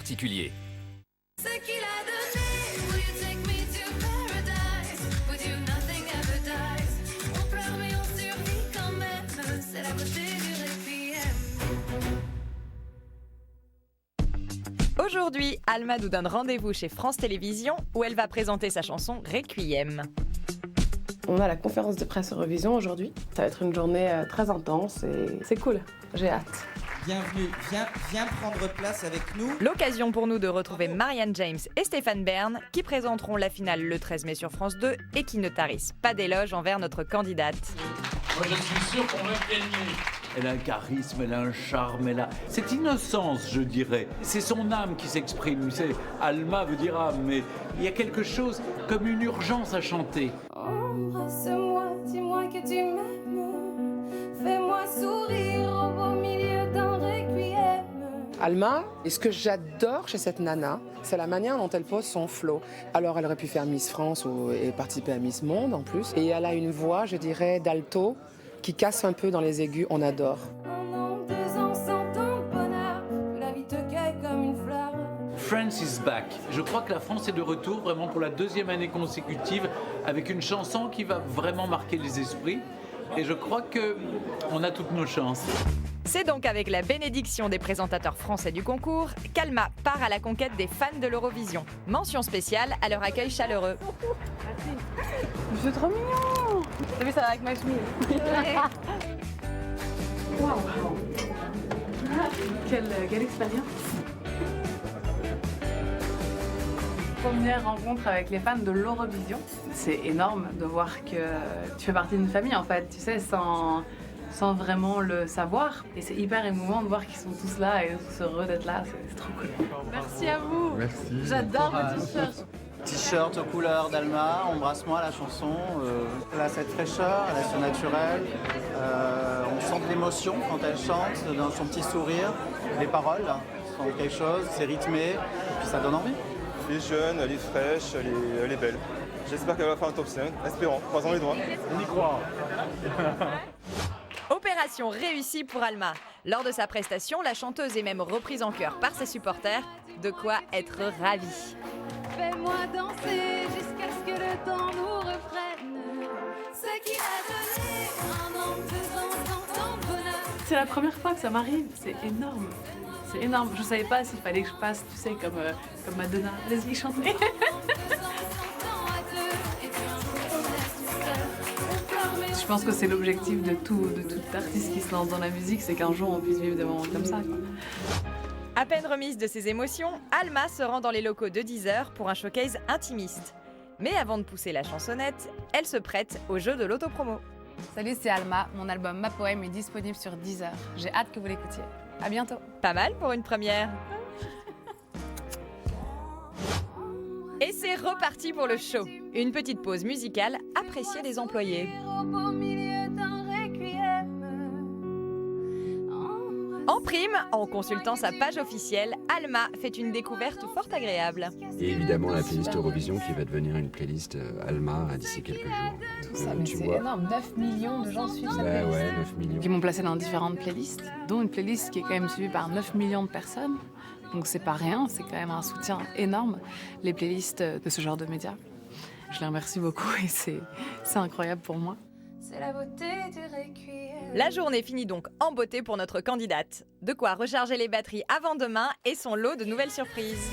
particulier. Ce qu'il a donné, will you take me to paradise? With you nothing ever dies. On pleure mais on survit quand même, c'est la beauté du requiem. Aujourd'hui, Alma nous donne rendez-vous chez France Télévisions où elle va présenter sa chanson Requiem. On a la conférence de presse Eurovision aujourd'hui. Ça va être une journée très intense et c'est cool. J'ai hâte. Bienvenue, viens prendre place avec nous. L'occasion pour nous de retrouver Marianne James et Stéphane Bern qui présenteront la finale le 13 mai sur France 2 et qui ne tarissent pas d'éloges envers notre candidate. Moi, je suis sûr qu'on va gagner. Elle a un charisme, elle a un charme, elle a cette innocence, je dirais. C'est son âme qui s'exprime. Alma veut dire âme, mais il y a quelque chose comme une urgence à chanter. Embrasse-moi, dis-moi que tu m'aimes. Fais-moi sourire au beau milieu d'un requiem. Alma, et ce que j'adore chez cette nana, c'est la manière dont elle pose son flow. Alors elle aurait pu faire Miss France et participer à Miss Monde en plus. Et elle a une voix, je dirais, d'alto qui casse un peu dans les aigus, on adore. Un an, 2 ans sans ton bonheur, la vie te cueille comme une fleur. France is back. Je crois que la France est de retour vraiment pour la 2e année consécutive avec une chanson qui va vraiment marquer les esprits. Et je crois qu'on a toutes nos chances. C'est donc avec la bénédiction des présentateurs français du concours qu'Alma part à la conquête des fans de l'Eurovision. Mention spéciale à leur accueil chaleureux. C'est trop mignon. T'as vu ça avec ma chemise? Waouh. Quelle expérience. Première rencontre avec les fans de l'Eurovision. C'est énorme de voir que tu fais partie d'une famille en fait, tu sais, sans vraiment le savoir. Et c'est hyper émouvant de voir qu'ils sont tous là et tous heureux d'être là, c'est trop cool. Merci à vous. Merci. J'adore vos t-shirts. T-shirt aux couleurs d'Alma, Embrasse-moi, la chanson. Elle a cette fraîcheur, elle a ce naturel. On sent de l'émotion quand elle chante, dans son petit sourire. Les paroles sont quelque chose, c'est rythmé, et puis ça donne envie. Elle est jeune, elle est fraîche, elle est belle. J'espère qu'elle va faire un top 5. Espérons, croisons les doigts. On y croit. Opération réussie pour Alma. Lors de sa prestation, la chanteuse est même reprise en chœur par ses supporters. De quoi être ravie. Fais-moi danser jusqu'à ce que le temps nous reprenne. Ce qu'il a donné, un an, 2 ans sans ton bonheur. C'est la première fois que ça m'arrive, c'est énorme. C'est énorme. Je savais pas s'il fallait que je passe, tu sais, comme Madonna. Vas-y, chante. Je pense que c'est l'objectif de tout artiste qui se lance dans la musique, c'est qu'un jour on puisse vivre des moments comme ça, quoi. À peine remise de ses émotions, Alma se rend dans les locaux de Deezer pour un showcase intimiste. Mais avant de pousser la chansonnette, elle se prête au jeu de l'autopromo. Salut, c'est Alma. Mon album Ma Poème est disponible sur Deezer. J'ai hâte que vous l'écoutiez. À bientôt. Pas mal pour une première. Et c'est reparti pour le show. Une petite pause musicale appréciée des employés. Au beau milieu d'un requiem. En prime, en consultant sa page officielle, Alma fait une découverte fort agréable. Et évidemment la playlist Eurovision qui va devenir une playlist Alma d'ici quelques jours. Tout ça, mais c'est énorme. 9 millions de gens suivent cette playlist. Ouais, 9 millions. Ils m'ont placé dans différentes playlists, dont une playlist qui est quand même suivie par 9 millions de personnes. Donc c'est pas rien, c'est quand même un soutien énorme, les playlists de ce genre de médias. Je les remercie beaucoup et c'est incroyable pour moi. C'est la beauté du requiem. La journée finit donc en beauté pour notre candidate. De quoi recharger les batteries avant demain et son lot de nouvelles surprises.